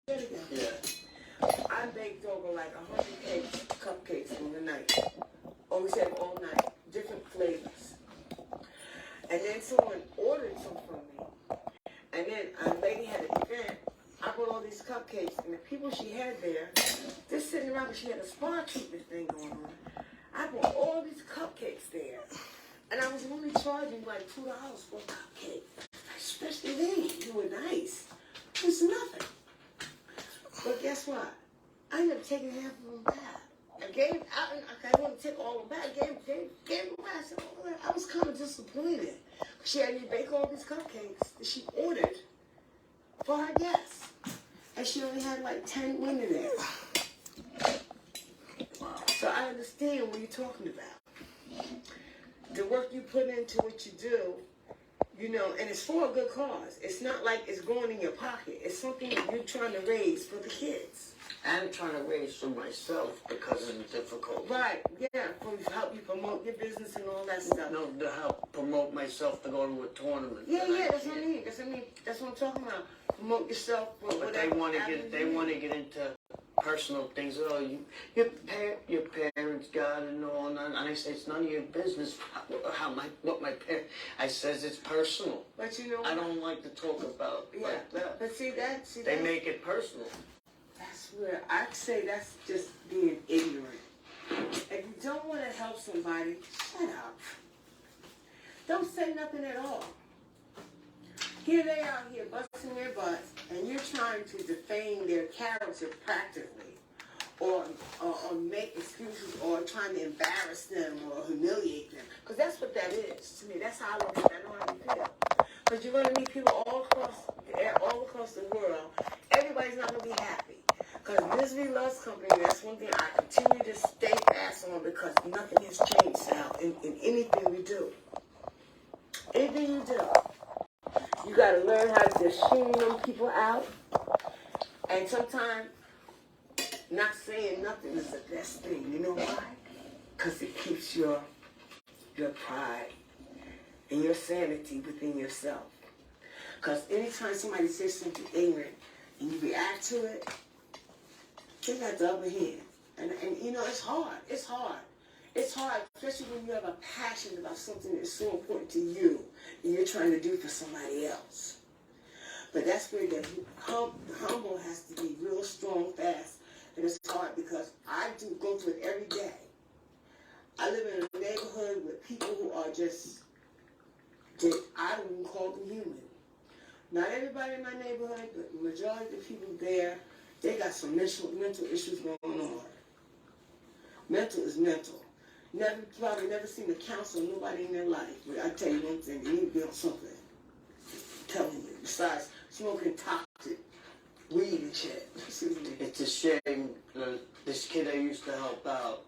Yeah. I baked over like 100 cupcakes in the night. Always had all night, different flavors. And then someone ordered some from me. And then a lady had an event. I brought all these cupcakes, and the people she had there, just sitting around, she had a spa treatment thing going on. I brought all these cupcakes there. And I was only charging like $2 for a cupcake. Especially then, you were nice. It was nothing. But guess what? I ended up taking half of them back. I didn't want to take all of them back. I gave them back. I said, oh, I was kind of disappointed. She had me bake all these cupcakes that she ordered for her guests. And she only had like 10 women there. So I understand what you're talking about. The work you put into what you do, you know, and it's for a good cause. It's not like it's going in your pocket. It's something that you're trying to raise for the kids. I'm trying to raise for myself because of the difficulty. Right, yeah, to help you promote your business and all that stuff. No, to help promote myself to go to a tournament. Yeah, that's what I mean. That's what I'm talking about. Promote yourself. But they want to get into personal things. Oh, your parents got it and all, and I say it's none of your business. What my parents. I says it's personal. But you know, I don't like to talk about like that. But they make it personal. That's where I say that's just being ignorant. If you don't want to help somebody, shut up. Don't say nothing at all. Here they are here busting their butts, and you're trying to defame their character practically, or make excuses, or trying to embarrass them or humiliate them. Because that's what that is to me. That's how I look at it. I know how you feel. Because you're going to meet people all across the world. Everybody's not going to be happy. Because Misery Loves Company, that's one thing I continue to stay fast on because nothing has changed, Sal, in anything we do. Anything you do. You got to learn how to just shoo them people out. And sometimes not saying nothing is the best thing. You know why? Because it keeps your pride and your sanity within yourself. Because anytime somebody says something ignorant and you react to it, they got the upper hand. And you know, it's hard. It's hard. It's hard, especially when you have a passion about something that's so important to you and you're trying to do for somebody else. But that's where the humble has to be real strong, fast. And it's hard because I do go through it every day. I live in a neighborhood with people who are I don't even call them human. Not everybody in my neighborhood, but the majority of the people there, they got some mental issues going on. Mental is mental. Probably never seen a counselor, nobody in their life. But I tell you one thing, they need to be on something. I'm telling you. Besides smoking toxic weed and shit. It's a shame. This kid I used to help out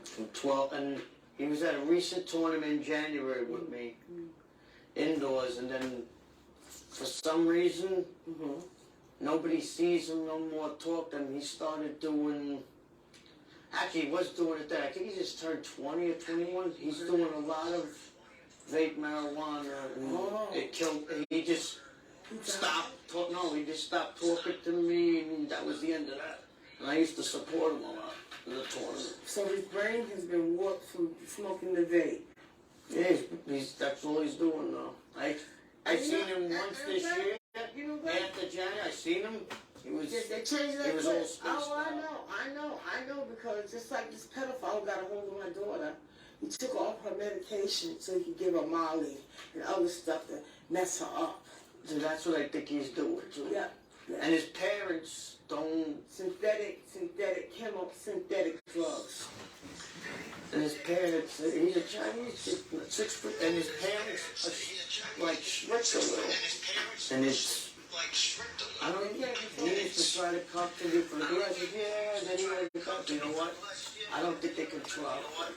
from 12, and he was at a recent tournament in January with me, indoors, and then for some reason, nobody sees him no more, talk to him. He started doing. Actually, he was doing it then. I think he just turned 20 or 21. He's doing a lot of vape marijuana, and it killed. He just stopped talking. No, he just stopped talking to me, and that was the end of that. And I used to support him a lot in the tournament. So his brain has been warped from smoking the vape. Yeah, that's all he's doing now. I seen him once this year. After January, I seen him. He was all spaced out. I know, because just like this pedophile got a hold of my daughter, he took off her medication so he could give her Molly and other stuff to mess her up. So that's what I think he's doing too. Yeah. And his parents don't... Synthetic drugs. And his parents, he's a Chinese kid, 6 foot, and his parents are like strict a little. And it's... I don't know, he used to try to come to me for the glasses, and then he wanted to come. You know what? I don't think they control him. I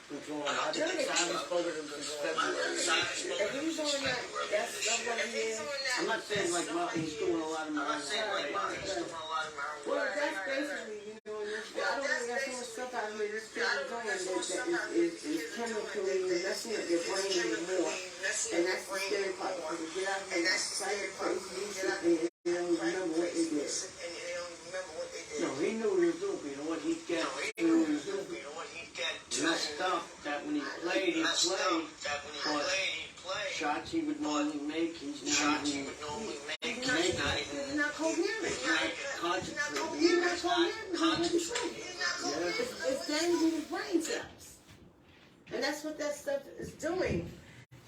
think they haven't spoken to him since February. If he's on that, that's what he is. I'm not saying like he's doing a lot of marijuana. Well, that's basically, I don't think that's so much stuff out here this kid is doing that is chemically messing up your brain even more. And that's the scary part, because you get out here and try to crazy music and you don't remember what you did. what shots he would normally make, he's not even He's not coherent. He's not concentrating. He's not coherent. It's damaging his brain cells. And that's what that stuff is doing.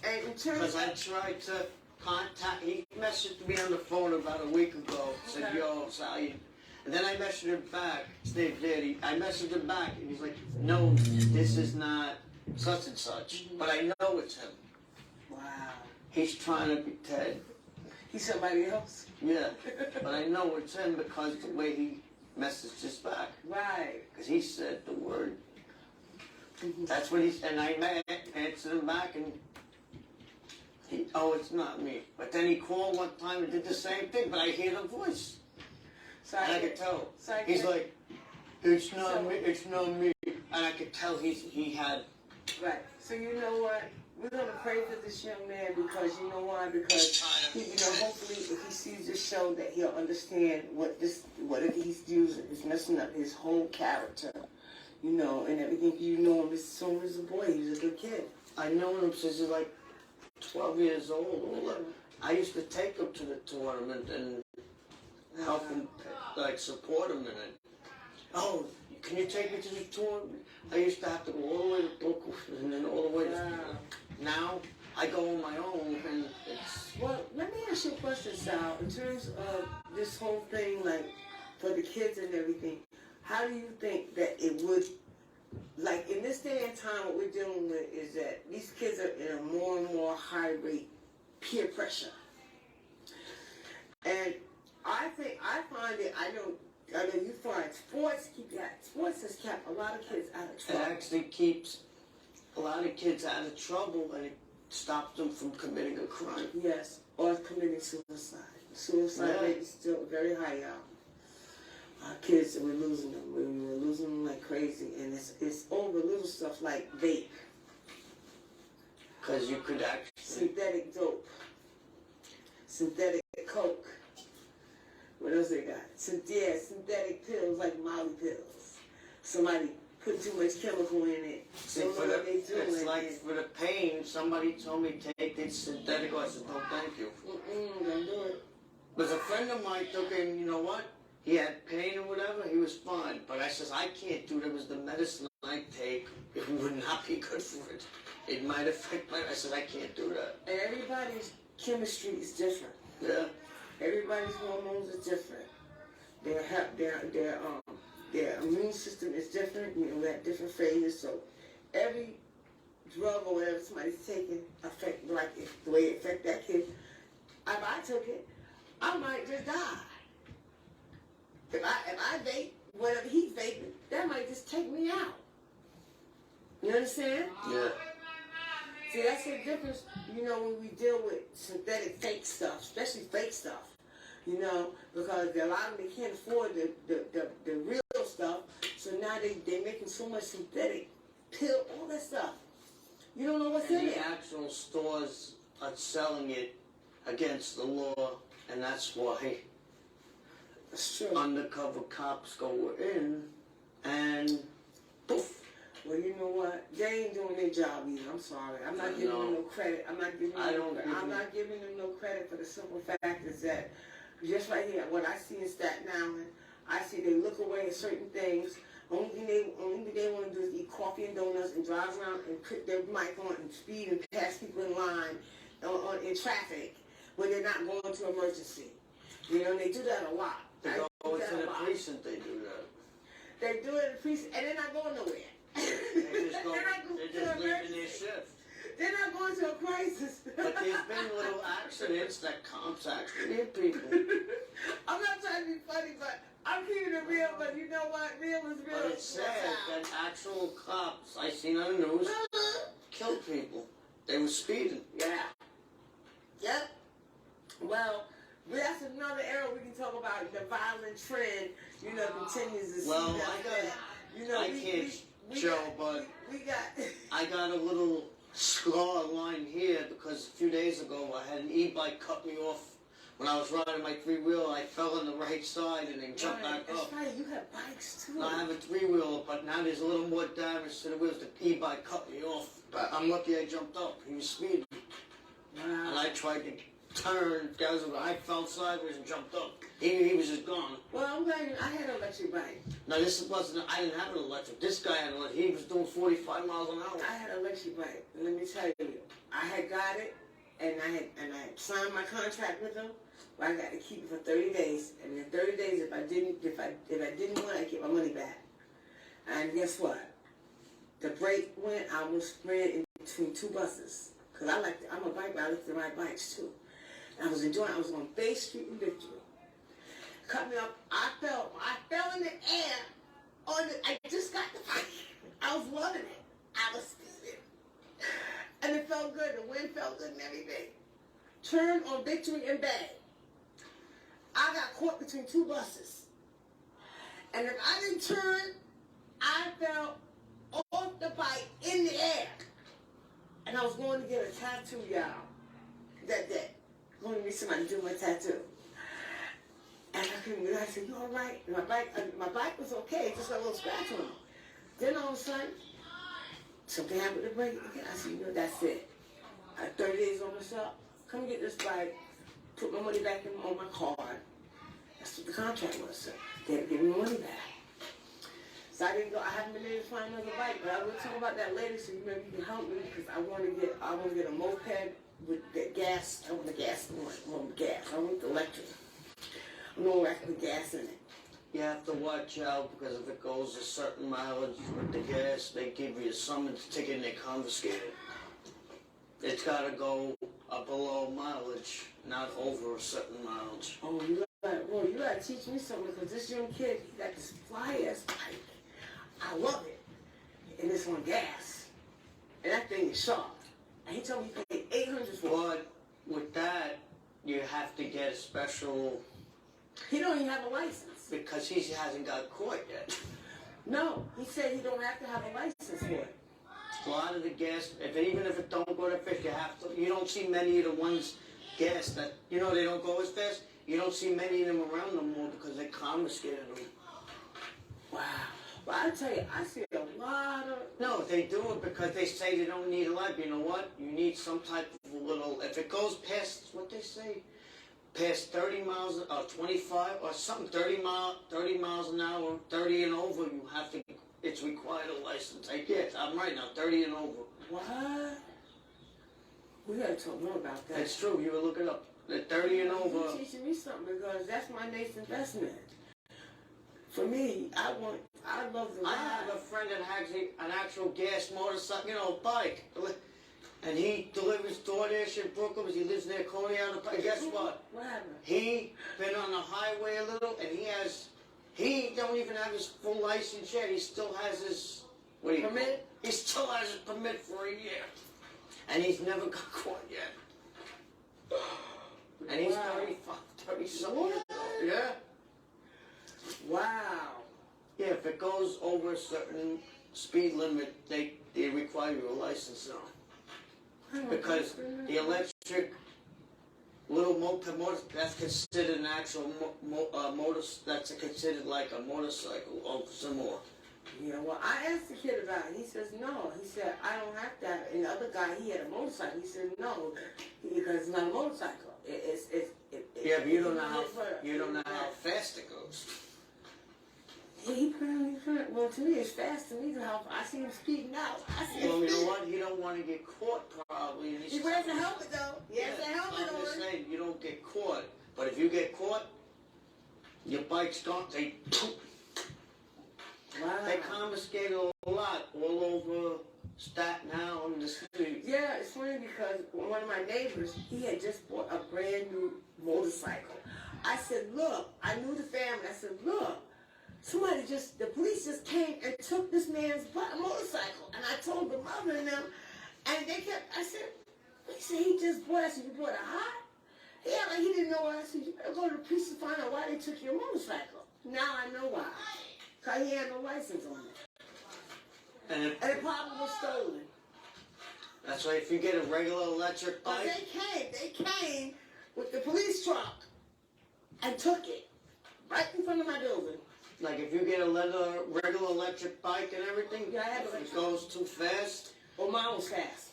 And in terms Because I tried to contact, he messaged me on the phone about a week ago, said, yo, Sally. And then I messaged him back, Steve did, I messaged him back, and he's like, no, this is not such and such, but I know it's him. wow. He's trying to be Ted. He's somebody else. Yeah, but I know it's him because the way he messaged us back. Right. Because he said the word. That's what he said, and I answered him back, and oh, it's not me. But then he called one time and did the same thing, but I hear the voice. So And I could tell. So I He's get- like, it's not me, it's not me. And I could tell he had. Right. So you know what? We're gonna pray for this young man because you know why? Because he, hopefully if he sees this show that he'll understand whatever he's using is messing up his whole character. And everything. You know him as soon as a boy, he was a good kid. I known him since he was like 12 years old. I used to take him to the tournament and help him, support him in it. Oh, can you take me to the tournament? I used to have to go all the way to Brooklyn and then all the way to... Now, I go on my own and it's... Well, let me ask you a question, Sal. In terms of this whole thing, for the kids and everything, how do you think that it would... in this day and time, what we're dealing with is that these kids are in a more and more high rate peer pressure. And I find it, I know you find sports has kept a lot of kids out of It trouble. actually keeps a lot of kids out of trouble and it stops them from committing a crime. Yes, or committing suicide. Suicide rate is still very high out. Our kids, we're losing them. We're losing them like crazy. And it's over little stuff like vape. Because you could actually... Synthetic dope. Synthetic coke. What else they got? Synthetic pills like Molly pills. Somebody put too much chemical in it. See, for the pain, somebody told me take this synthetic. I said, no, thank you. Don't do it. But a friend of mine took it, and you know what? He had pain or whatever, he was fine. But I says, I can't do that. It was the medicine I take. It would not be good for it. It might affect my... I said, I can't do that. And everybody's chemistry is different. Yeah. Everybody's hormones are different. Their immune system is different. We have different phases. So every drug or whatever somebody's taking affect the way it affect that kid. If I took it, I might just die. If I vape whatever he's vaping, that might just take me out. You understand? Yeah. See, that's the difference, when we deal with synthetic fake stuff, especially fake stuff, because a lot of them, they can't afford the real stuff, so now they're making so much synthetic pill, all that stuff. You don't know what's in And it. the actual stores are selling it against the law, and that's why That's true. undercover cops go in and poof. Well, you know what? They ain't doing their job either. I'm sorry. I'm not giving them no credit. I'm not giving them no credit for the simple fact is that just right here, what I see in Staten Island, I see they look away at certain things. Only thing they want to do is eat coffee and donuts and drive around and put their mic on and speed and pass people in line in traffic when they're not going to emergency. And they do that a lot. They go into the precinct, they do that. They do it in the precinct, and they're not going nowhere. They're just leaving their shift. They're not going to a crisis. But there's been little accidents that cops actually hit people. I'm not trying to be funny, but I'm keeping it real, but you know what? Real is real. But it's sad that actual cops, I seen on the news, killed people. They were speeding. Yeah. Yep. Well, that's another era we can talk about. The violent trend, continues to see I can't show, but I got a little scar line here because a few days ago I had an e-bike cut me off when I was riding my three-wheeler, I fell on the right side and then jumped back up. That's right, you have bikes too. No, I have a three-wheeler, but now there's a little more damage to the wheels. The e-bike cut me off, but I'm lucky I jumped up. He was speeding. Wow. And I tried to turn, I fell sideways and jumped up. He was just gone. Well, I'm glad I had an electric bike. No, this wasn't, I didn't have an electric. This guy had an electric. He was doing 45 miles an hour. I had an electric bike. Let me tell you, I had got it, and I had signed my contract with him. But I got to keep it for 30 days, and in 30 days, if I didn't want it, I'd get my money back. And guess what? The brake went. I was spread in between two buses, cause I'm a bike rider. I like to ride bikes too. And I was on Bay Street in Victory. Cut me up. I fell in the air. I just got the bike. I was loving it. I was speeding, and it felt good. The wind felt good and everything. Turned on Victory and Bay. I got caught between two buses. And if I didn't turn, I fell off the bike in the air. And I was going to get a tattoo, y'all, that day. Going to meet somebody to do my tattoo. And I said, you all right? And my bike was okay, just got a little scratch on it. Then all of a sudden, something happened to break it again. I said, you know, that's it. 30 days on this up. Come get this bike. Put my money back on my card. That's what the contract was, sir. They had to give me my money back. So I didn't go. I haven't been able to find another bike, but I will talk about that later. So maybe you can help me because I want to get a moped with the gas. I want the gas. I want gas. I want the electric. I'm no racking the gas in it. You have to watch out because if it goes a certain mileage with the gas, they give you a summons ticket and they confiscate it. It's got to go below mileage, not over a certain mileage. Oh, you gotta teach me something because this young kid, he got this fly-ass bike. I love it. And it's on gas. And that thing is sharp. And he told me he paid $800 for it. But with that, you have to get a special... He don't even have a license. Because he hasn't got caught yet. No, he said he don't have to have a license for it. A lot of the gas, even if it don't go that fast, you don't see many of the ones gas that, they don't go as fast. You don't see many of them around no more because they confiscated them. Wow. Well, I tell you, I see a lot of... No, they do it because they say they don't need a light. But you know what? You need some type of little... If it goes past, what they say, past 30 miles, 25 or something, 30 miles an hour, 30 and over, you have to... It's required a license. I'm right now, 30 and over. What? We gotta talk more about that. It's true. You will look it up. The 30 and over. You're teaching me something because that's my next investment. For me, I love the ride. I have a friend that has an actual gas motorcycle, bike. And he delivers DoorDash in Brooklyn because he lives near Coney Island. Guess what? What happened? He been on the highway a little, and he don't even have his full license yet. He still has his permit? He still has his permit for a year. And he's never got caught yet. And he's 30-something years old. Yeah. Wow. Yeah, if it goes over a certain speed limit, they require you a license now. Because the electric little moped that's considered an actual that's considered like a motorcycle or some more. Yeah, well, I asked the kid about it. He says no. He said, I don't have to have it. And the other guy, he had a motorcycle. He said no, because it's not a motorcycle. Yeah, but you don't know how fast it goes. Yeah, he well, to me, it's fast to me. How I see him speeding out. Well, you know what? He don't want to get caught, probably. And he wears a helmet, though. He has a helmet on. I'm just saying, you don't get caught. But if you get caught, your bike's gone. Wow. They confiscate a lot all over Staten Island, the city. Yeah, it's funny because one of my neighbors, he had just bought a brand new motorcycle. I said, look, I knew the family. I said, look, the police just came and took this man's motorcycle. And I told the mother and them, and they kept, I said, he just bought, I said, you bought a hot? Yeah, like he didn't know why. I said, you better go to the police to find out why they took your motorcycle. Now I know why. Because he had no license on it. And it probably was stolen. That's why if you get a regular electric bike. But they came with the police truck and took it right in front of my building. Like if you get a regular electric bike and everything, Yeah, I have if it electric. goes too fast. Well, mine was fast.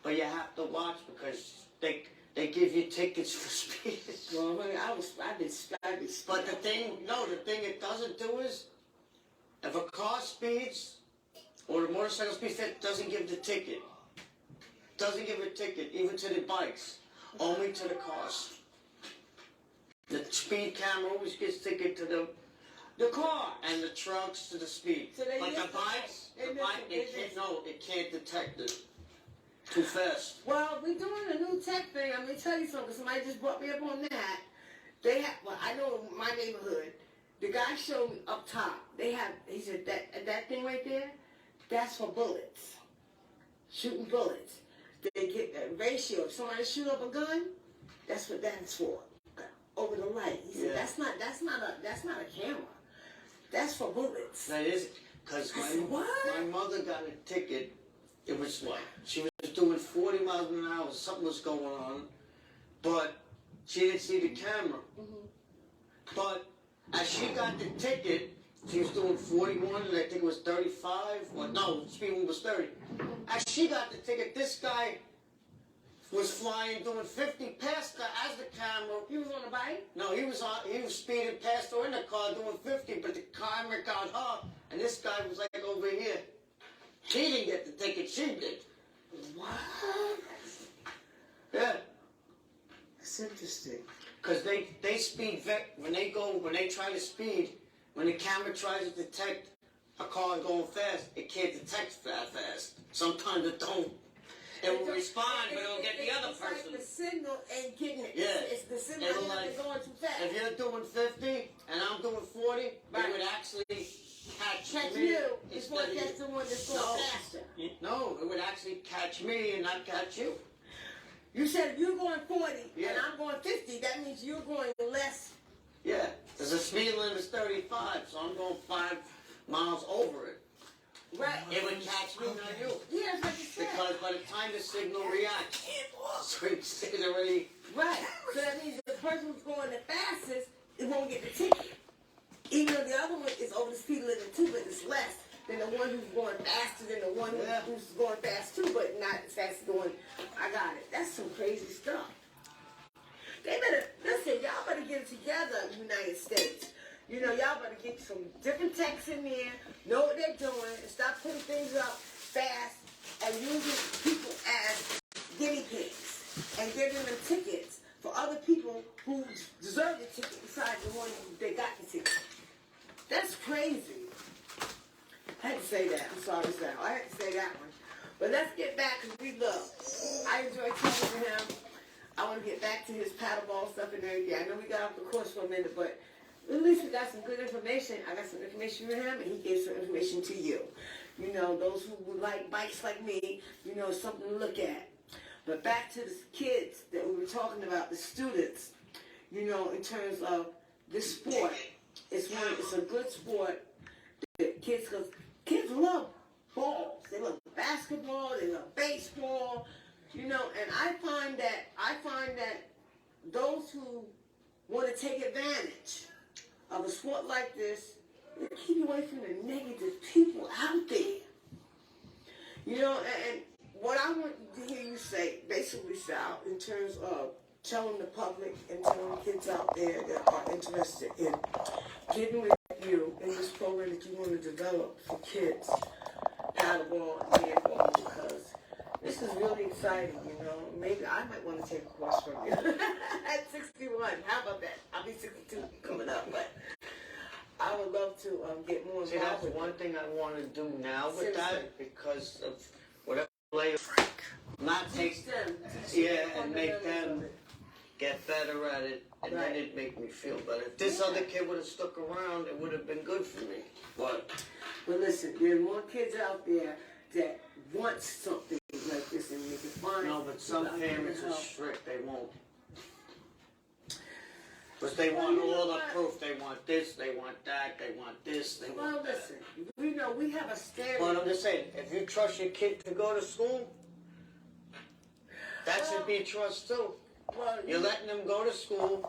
But you have to watch because they give you tickets for speed. Well, honey, I've been But the thing it doesn't do is, if a car speeds or the motorcycle speeds, it doesn't give the ticket. Doesn't give a ticket, even to the bikes, only to the cars. The speed camera always gives ticket to the car and the trucks to the speed. So But the bikes, it can't detect it. Too fast. Well, we're doing a new tech thing. I'm gonna tell you something. Somebody just brought me up on that. They have. Well, I know in my neighborhood. The guy showed me up top. They have. He said that thing right there. That's for bullets. Shooting bullets. They get that ratio. If somebody shoot up a gun, that's what that's for. Over the light. He said that's not a camera. That's for bullets. That is because my mother got a ticket. It was what? She was doing 40 miles an hour. Something was going on. But she didn't see the camera. Mm-hmm. But as she got the ticket, she was doing 41, and I think it was 35. Or no, speed limit was 30. As she got the ticket, this guy was flying, doing 50 past her as the camera. He was on a bike? No, he was speeding past her in the car doing 50, but the camera got her, and this guy was like over here. He didn't get the ticket, she did. What? Yeah. That's interesting. Because they speed, when they try to speed, when the camera tries to detect a car going fast, it can't detect that fast. Sometimes it don't. It will respond, but it'll get the other person. Like the signal ain't getting it. Yeah. It's the signal ain't going too fast. If you're doing 50 and I'm doing 40, it would actually catch me. You. It's going to catch the one that's going faster. No, it would actually catch me and not catch you. You said if you're going 40 Yeah. and I'm going 50, that means you're going less. Yeah, because the speed limit is 35, so I'm going 5 miles over it. Right. It would catch me, not you. Yeah, that's what you said. Because by the time the signal reacts, so it's already... Right. So that means the person who's going the fastest, it won't get the ticket. Even though the other one is over the speed limit too, but it's less than the one who's going faster than the one who's going fast too, but not as fast as going, I got it. That's some crazy stuff. They better, listen, y'all better get it together, United States. You know, y'all better get some different techs in there, know what they're doing, and stop putting things up fast and using people as guinea pigs and giving them tickets for other people who deserve the ticket besides the one they got the ticket. That's crazy. I had to say that. I'm sorry, Sal. I had to say that one. But let's get back, because we love. I enjoy talking to him. I want to get back to his paddleball stuff and everything. I know we got off the course for a minute, but at least we got some good information. I got some information for him, and he gave some information to you. You know, those who would like bikes like me, you know, something to look at. But back to the kids that we were talking about, the students, you know, in terms of this sport. It's a good sport. Kids love balls. They love basketball. They love baseball. You know, and I find that those who want to take advantage of a sport like this, they keep you away from the negative people out there. You know, and what I want to hear you say, basically, Sal, in terms of telling the public and telling kids out there that are interested in getting with you in this program that you want to develop for kids, paddleball and handball, because this is really exciting, you know. Maybe I might want to take a course from you. At 61, how about that? I'll be 62 coming up, but I would love to get more involved. See, that's one thing I want to do now with that, because of whatever player, not take them, and make them get better at it, and then it'd make me feel better. If this other kid would have stuck around, it would have been good for me. But listen, there are more kids out there that want something like this, and you can find. No, but some parents are strict. They won't. Because they want all the proof. They want this, they want that, they want this, they want that. Listen, we know we have a standard. But I'm just saying, if you trust your kid to go to school, that should be trust too. Well, You're letting them go to school.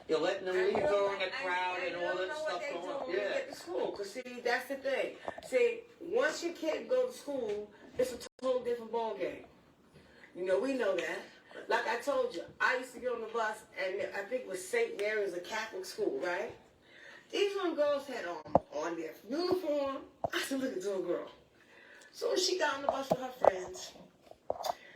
You're letting them leave during the crowd and all that stuff going on. Yeah. Get to school. Because, see, that's the thing. See, once your kid go to school, it's a total different ball game. You know, we know that. Like I told you, I used to get on the bus, and I think it was St. Mary's, a Catholic school, right? These little girls had on their uniform. I said, look at this little girl. So when she got on the bus with her friends,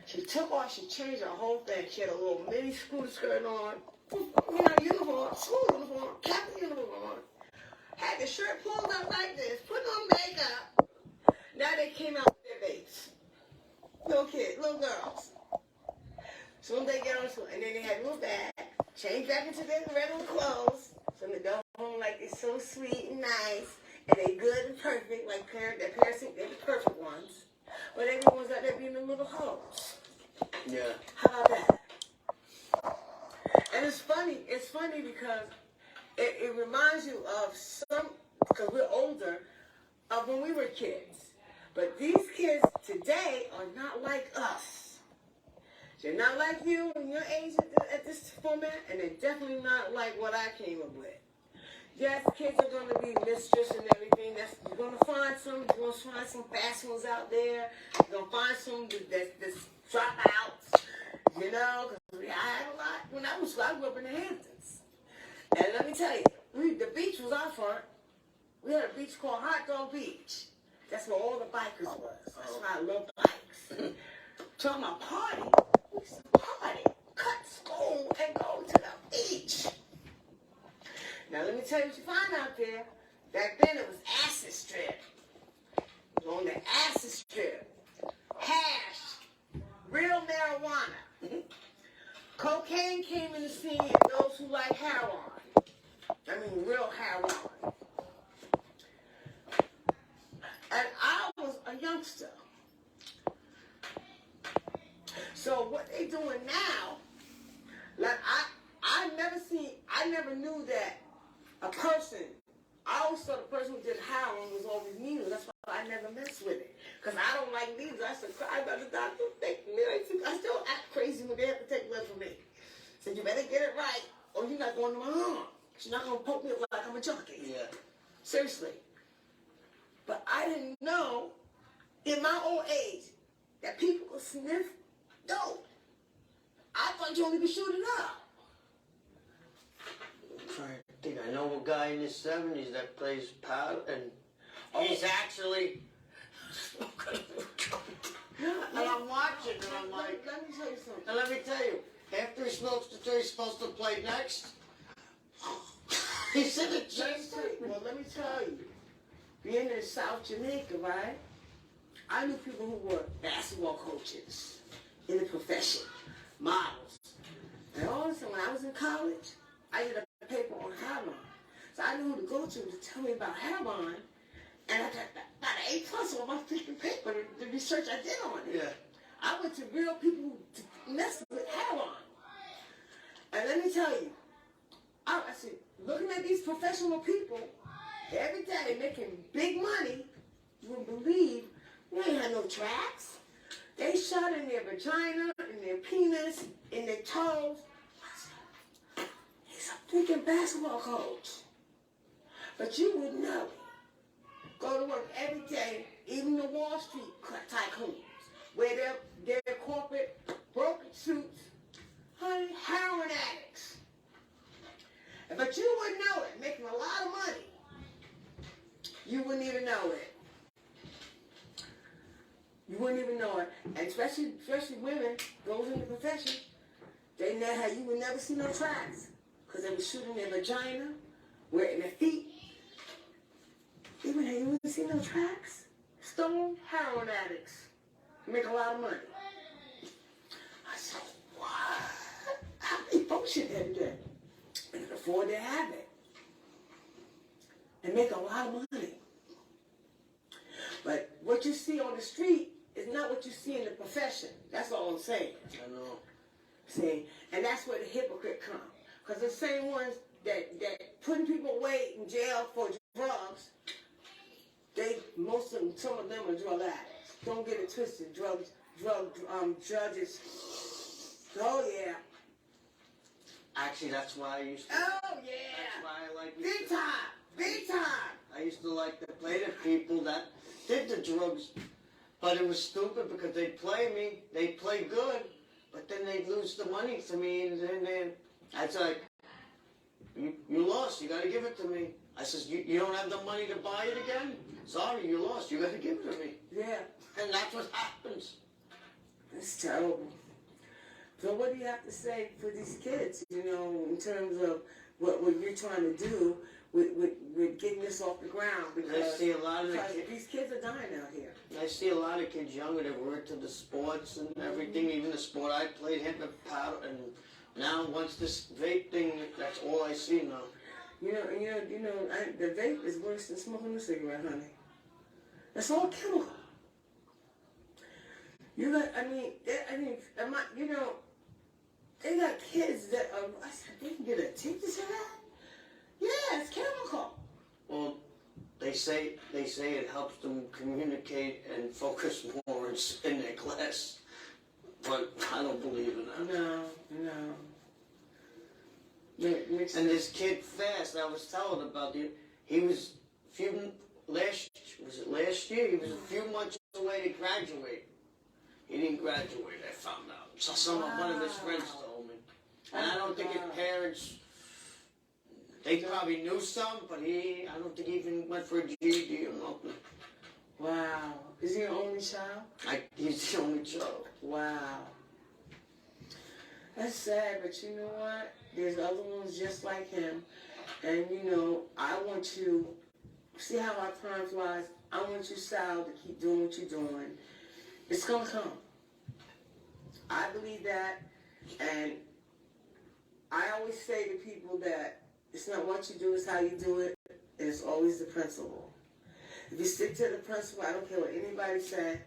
she took off, she changed her whole thing. She had a little mini scooter skirt on, you know, uniform, school uniform, Catholic uniform on. Had the shirt pulled up like this, put on makeup. Now they came out with their babes. Little kids, little girls. Soon they get on school, and then they had a little bag, change back into their regular clothes. So they go home like they're so sweet and nice, and they good and perfect, like their parents think they're the perfect ones. But everyone's out there being the little hoes. Yeah. How about that? And it's funny because it reminds you of because we're older, of when we were kids. But these kids today are not like us. They're not like you in your age at this format, and they're definitely not like what I came up with. Yes, kids are going to be mistress and everything. You're going to find some fast ones out there. You're going to find some that's dropouts, you know. Because I had a lot when I grew up in the Hamptons. And let me tell you, the beach was our front. We had a beach called Hot Dog Beach. That's where all the bikers was. That's why I love bikes. Talking about party, we used to party, cut school, and go to the beach. Now let me tell you what you find out there. Back then it was acid strip. It was on the acid strip. Hash. Real marijuana. Cocaine came in the scene, and those who like heroin. I mean real heroin. And I was a youngster. So what they doing now, like I never knew that a person, I always thought the person who did heroin was always needles. That's why I never messed with it. Because I don't like needles. I said, I got the doctor take me. I still act crazy when they have to take blood from me. So you better get it right, or you're not going to my arm. You're not going to poke me like I'm a junkie. Yeah. Seriously. But I didn't know, in my old age, that people could sniff dope. I thought you only could shoot it up. I'm trying to think. I know a guy in his 70s that plays paddle, and he's actually and I'm watching, and I'm like, let me tell you something. And let me tell you, after he smokes the tree, he's supposed to play next. He's in the chase. Well, let me tell you, being in South Jamaica, right? I knew people who were basketball coaches in the profession, models. And also, when I was in college, I did a paper on heroin. So I knew who to go to tell me about heroin. And I got about an A+ on my freaking paper, the research I did on it. Yeah. I went to real people who messed with heroin. And let me tell you, I said, looking at these professional people, every day making big money, you wouldn't believe, they ain't had no tracks. They shot in their vagina, in their penis, in their toes. I said, he's a freaking basketball coach. But you wouldn't know it. Go to work every day, even the Wall Street tycoons, wear their corporate broken suits, honey, heroin addicts. But you wouldn't know it, making a lot of money. You wouldn't even know it. You wouldn't even know it. And especially women, those in the profession, they know how you would never see no tracks. Because they were shooting their vagina, wearing their feet. Even how you wouldn't see no tracks. Stone heroin addicts. Make a lot of money. I said, what? How they function every day? And can afford their habit. And make a lot of money. But what you see on the street is not what you see in the profession. That's all I'm saying. I know. See? And that's where the hypocrite comes. Because the same ones that putting people away in jail for drugs, some of them are drug addicts. Don't get it twisted. Judges. Oh yeah. Actually, that's why I used to. Oh, yeah. That's why I like Big time. Big time. I used to like to play the people that did the drugs, but it was stupid because they'd play me, they'd play good, but then they'd lose the money to me, and then I'd say, you lost, you gotta give it to me. I says, you don't have the money to buy it again? Sorry, you lost, you gotta give it to me. Yeah. And that's what happens. It's terrible. So what do you have to say for these kids, you know, in terms of what you're trying to do with getting this off the ground? Because I see a lot of these kids are dying out here. I see a lot of kids younger that were into the sports and everything, even the sport I played, hitting the powder, and now once this vape thing, that's all I see now. You know, the vape is worse than smoking a cigarette, honey. That's all chemical. You got, you know, they got kids that are, I said, they can get addicted to that? Yeah, it's chemical. Well, they say it helps them communicate and focus more in their class, but I don't believe in that. No. And this kid Fast, I was telling about he was last year? He was a few months away to graduate. He didn't graduate, I found out. So one of his friends told me. And I don't think his parents, they probably knew some, but I don't think he even went for a GED or nothing. Wow. Is he your only child? He's the only child. Wow. That's sad, but you know what? There's other ones just like him. And, you know, I want you, see how our time flies? I want you, Sal, to keep doing what you're doing. It's going to come. I believe that. And I always say to people that it's not what you do, it's how you do it. And it's always the principle. If you stick to the principle, I don't care what anybody say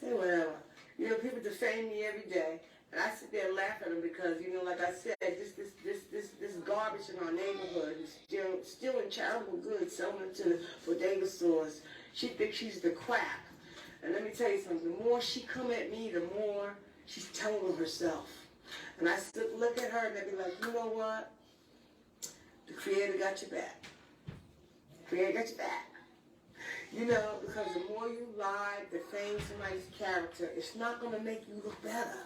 whatever. You know, people defame me every day. And I sit there and laugh at them because, you know, like I said, this garbage in our neighborhood is still in charitable goods, selling it to the bodega stores. She thinks she's the crap. And let me tell you something, the more she come at me, the more she's telling on herself. And I look at her and I be like, you know what? The Creator got your back. The Creator got your back. You know, because the more you lie, defame somebody's character, it's not going to make you look better.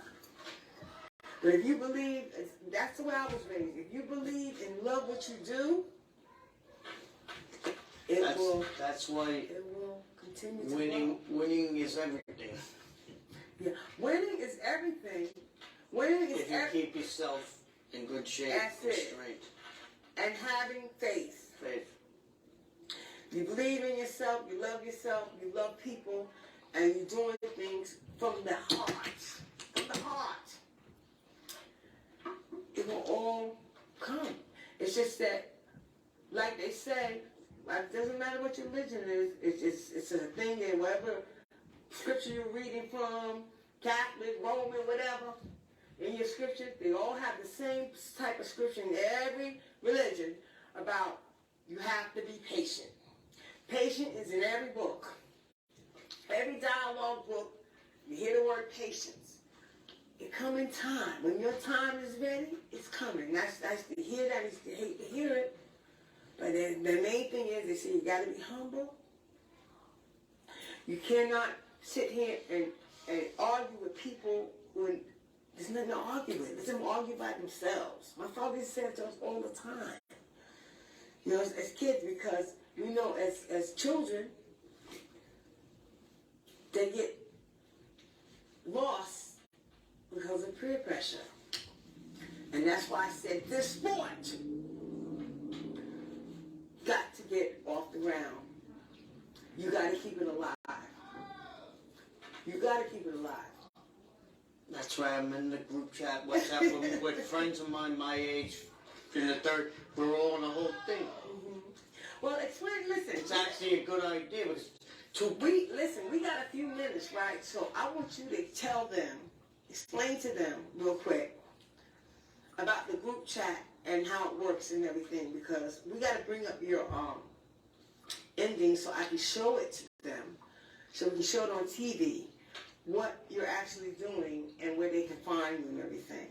But if you believe, that's the way I was raised. If you believe and love what you do, That's why it will continue to grow. Winning is everything. Yeah, winning is everything. Winning is if you keep yourself in good shape and strength. And having faith. Faith. You believe in yourself, you love people, and you're doing things from the heart. From the heart. It will all come. It's just that, like they say, it doesn't matter what your religion is. It's a thing that whatever scripture you're reading from, Catholic, Roman, whatever, in your scripture, they all have the same type of scripture in every religion about you have to be patient. Patient is in every book. Every dialogue book, you hear the word patience. It come in time. When your time is ready, it's coming. That's to hear that. It's to hate to hear it. But the main thing is, they say you got to be humble. You cannot sit here and argue with people when there's nothing to argue with. Let them argue by themselves. My father used to say it to us all the time. You know, as kids, because, you know, as children, they get lost because of peer pressure. And that's why I said this sport got to get off the ground. You got to keep it alive. You got to keep it alive. That's why I'm in the group chat, WhatsApp, with friends of mine my age, in the third, we're all on the whole thing. Mm-hmm. Well, listen. It's actually a good idea because we got a few minutes, right? So I want you to tell them, explain to them real quick about the group chat and how it works and everything, because we got to bring up your ending so I can show it to them, so we can show it on TV what you're actually doing and where they can find you and everything.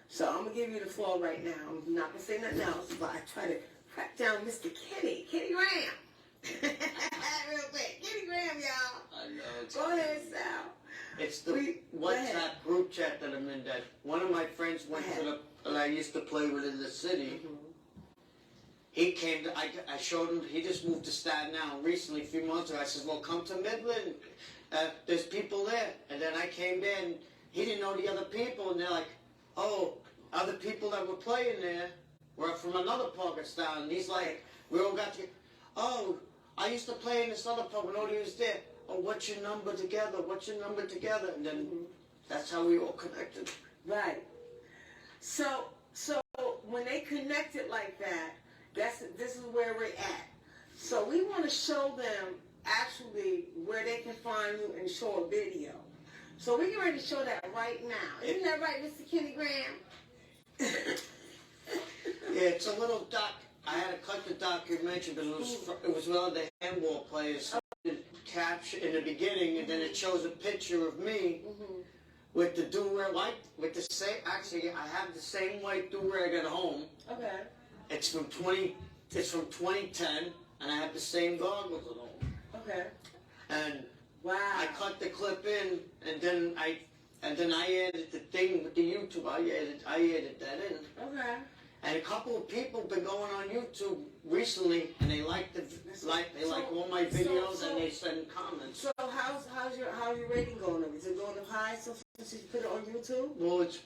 So I'm gonna give you the floor right now. I'm not gonna say nothing else, but I try to crack down Mr. Kenny Graham. Real quick, Kenny Graham, y'all. I know. Go ahead, Sal. It's the WhatsApp group chat that I'm in that one of my friends went to the, that I used to play with in the city. Mm-hmm. He came to, I showed him, he just moved to Staten Island recently, a few months ago. I said, well, come to Midland. There's people there. And then I came there and he didn't know the other people. And they're like, oh, other people that were playing there were from another park of Staten. And he's like, we all got to, oh, I used to play in this other park when nobody was there. Oh, what's your number together? What's your number together? And then that's how we all connected. Right. So when they connected like that, this is where we're at. So we want to show them actually where they can find you and show a video. So we're ready to show that right now. Isn't that right, Mr. Kenny Graham? Yeah, it's a little doc. I had to cut the documentary, but it was one of the handball players. Capture in the beginning, and then it shows a picture of me with the do-rag, with the same. Actually, I have the same white do-rag at home. Okay. It's from 2010, and I have the same goggles at home. Okay. And wow. I cut the clip in, and then I added the thing with the YouTube. I added that in. Okay. And a couple of people have been going on YouTube recently, and they like all my videos, and they send comments. So how's your rating going? Is it going up high since you put it on YouTube? Well, it's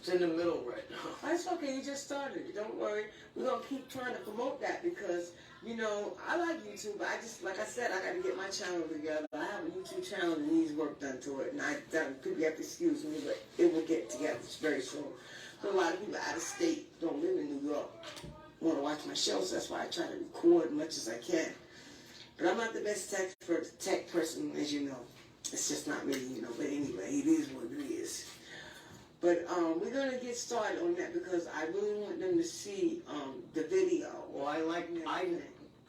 in the middle right now. That's okay. You just started. Don't worry. We're gonna keep trying to promote that because I like YouTube, but like I said, I got to get my channel together. I have a YouTube channel that needs work done to it, and people have to excuse me, but it will get together very soon. A lot of people out of state don't live in New York want to watch my shows. So that's why I try to record as much as I can. But I'm not the best tech person, as you know. It's just not me, But anyway, it is what it is. But we're going to get started on that because I really want them to see the video. Well, I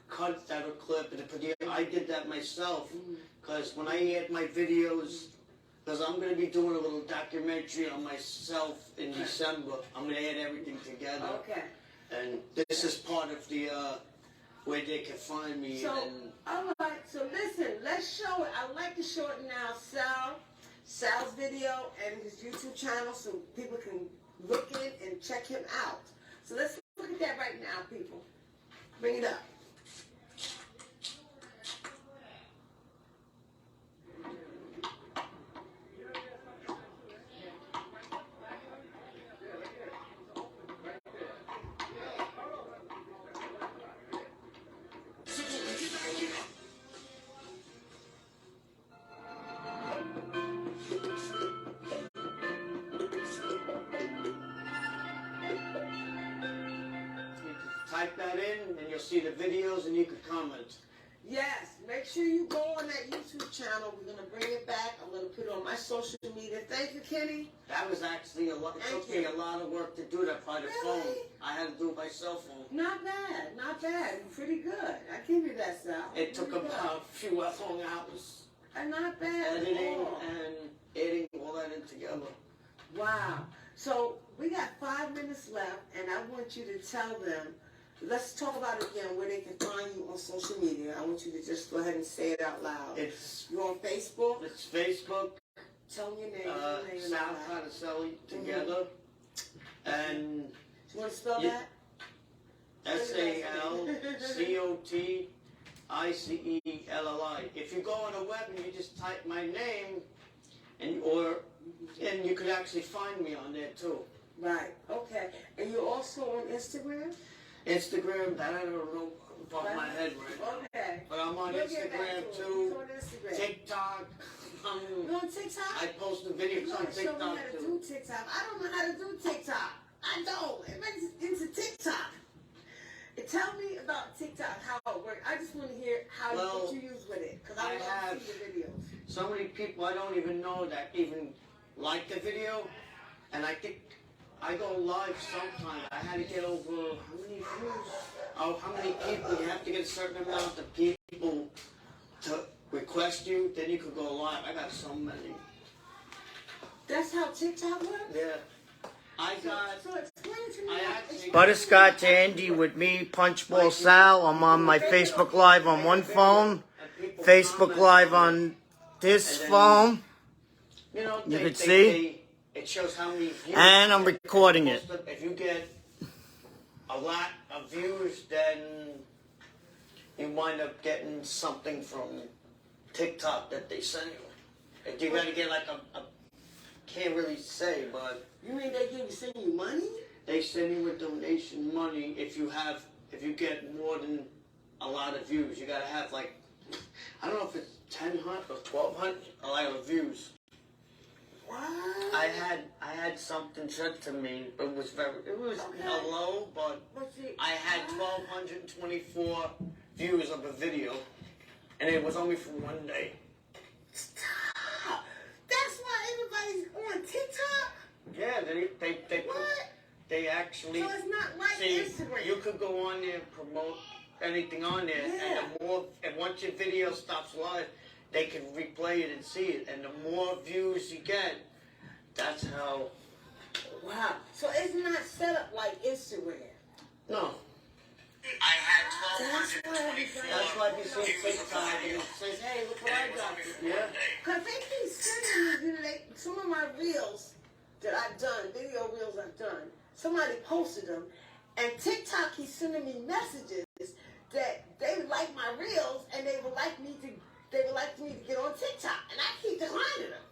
cut that a clip and put I did that myself because when I add my videos. Because I'm going to be doing a little documentary on myself in December. I'm going to add everything together. Okay. And this is part of the, where they can find me. So, all right. So, listen, let's show it. I'd like to show it now, Sal's video and his YouTube channel so people can look in and check him out. So, let's look at that right now, people. Bring it up. Type that in, and you'll see the videos, and you can comment. Yes, make sure you go on that YouTube channel. We're going to bring it back. I'm going to put it on my social media. Thank you, Kenny. That was actually a lot. It took me a lot of work to do that by the phone. I had to do it by cell phone. Not bad, not bad. Pretty good. I give you that, Sal. It took about a few long hours. Not bad. Editing and editing all that in together. Wow. So we got 5 minutes left, and I want you to tell them. Let's talk about it again, where they can find you on social media. I want you to just go ahead and say it out loud. You're on Facebook? It's Facebook. Tell me your name. Sal Cotticelli together. And you want to spell that? SALCOTICELLI. If you go on the web and you just type my name, and you could actually find me on there too. Right. Okay. And you're also on Instagram? Instagram, that I don't know off my head right now. Okay. But I'm on Instagram too. On Instagram. TikTok. You on TikTok? I post the videos on TikTok show me how to too. do TikTok. I don't know how to do TikTok. I don't. Everybody's into TikTok. Tell me about TikTok, how it works. I just want to hear what you use with it. Because I love to see the videos. So many people I don't even know that even like the video. And I think I go live sometimes. I had to get over how many views? Oh, how many people? You have to get a certain amount of people to request you, then you could go live. I got so many. That's how TikTok works? Yeah. I got. So explain to me. I actually. Butterscotch Angie with me, Punchball Sal. I'm on my Facebook Live on one phone, Facebook Live on this phone. You know, You can see. It shows how many views. And I'm recording it. If you get a lot of views, then you wind up getting something from TikTok that they send you. If you gotta get like a can't really say, but You mean they send you money? they send you a donation money if you get more than a lot of views. You gotta have like, I don't know if it's 1,000 or 1,200 a lot of views. What? I had something said to me, but it was Okay. low, but I had 1,224 views of a video, and it was only for one day. Stop. That's why everybody's on TikTok? Yeah, they actually. So it's not like see, Instagram. you could go on there and promote anything on there, Yeah. and once your video stops live, they can replay it and see it, and the more views you get, that's how. Wow. So it's not set up like Instagram. No. I had 1,224. That's why you see TikTok and it says, "Hey, look what I got." Yeah. Because they keep sending me, some of my reels that I've done, video reels I've done, somebody posted them, and TikTok keeps sending me messages that they would like my reels and they would like me to get on TikTok, and I keep declining them.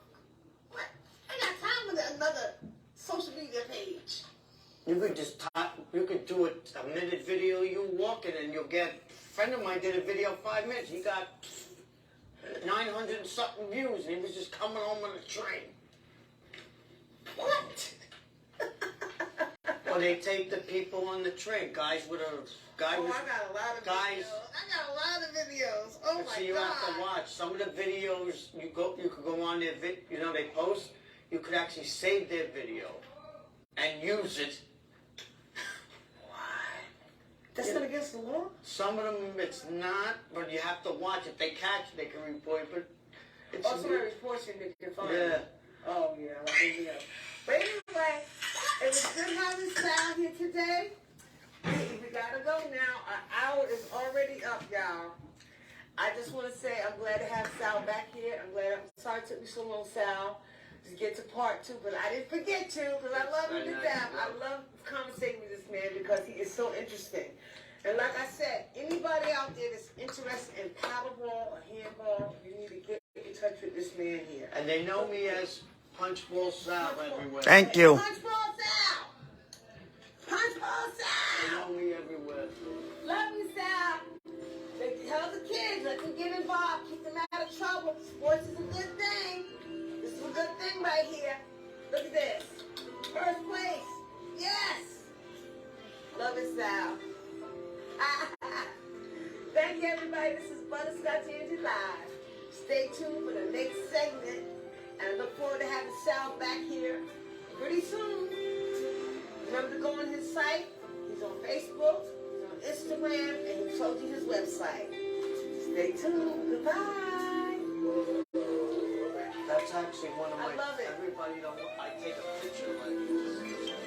What? I got time for another social media page. You could just you could do a minute video you walking and you'll get. A friend of mine did a video 5 minutes. He got 900 and something views, and he was just coming home on a train. What? Well, they take the people on the train. Guys with a guy Oh, with. I got a lot of Guys. videos. I got a lot of videos. Oh my So you God. have to watch some of the videos. You could go on their they post. You could actually save their video and use it. That's not against the law? Some of them it's not, but you have to watch. If they catch it, they can report it. But it's Oh, somebody reports you and they can find yeah. it. Oh, yeah, like video. But anyway, it was good having Sal here today. We gotta go now. Our hour is already up, y'all. I just want to say I'm glad to have Sal back here. I'm sorry it took me so long, Sal, to get to part 2, but I didn't forget to because I love him to death. I love conversating with this man because he is so interesting. And like I said, anybody out there that's interested in paddleball or handball, you need to get in touch with this man here. And they know me as Punchball Sal everywhere. Thank you. Punchball Sal! Punchball They Sal! know me everywhere. Love you, Sal. Tell the kids, let them get involved, keep them out of trouble. Sports is a good thing. This is a good thing right here. Look at this. First place. Yes. Love it, Sal. Thank you, everybody. This is Butterscotch Angie Live. Stay tuned for the next segment. And I look forward to having Sal back here pretty soon. Remember to go on his site. He's on Facebook. He's on Instagram. And he told you his website. Stay tuned. Goodbye. That's actually one of my. I love it. Everybody I take a picture like this.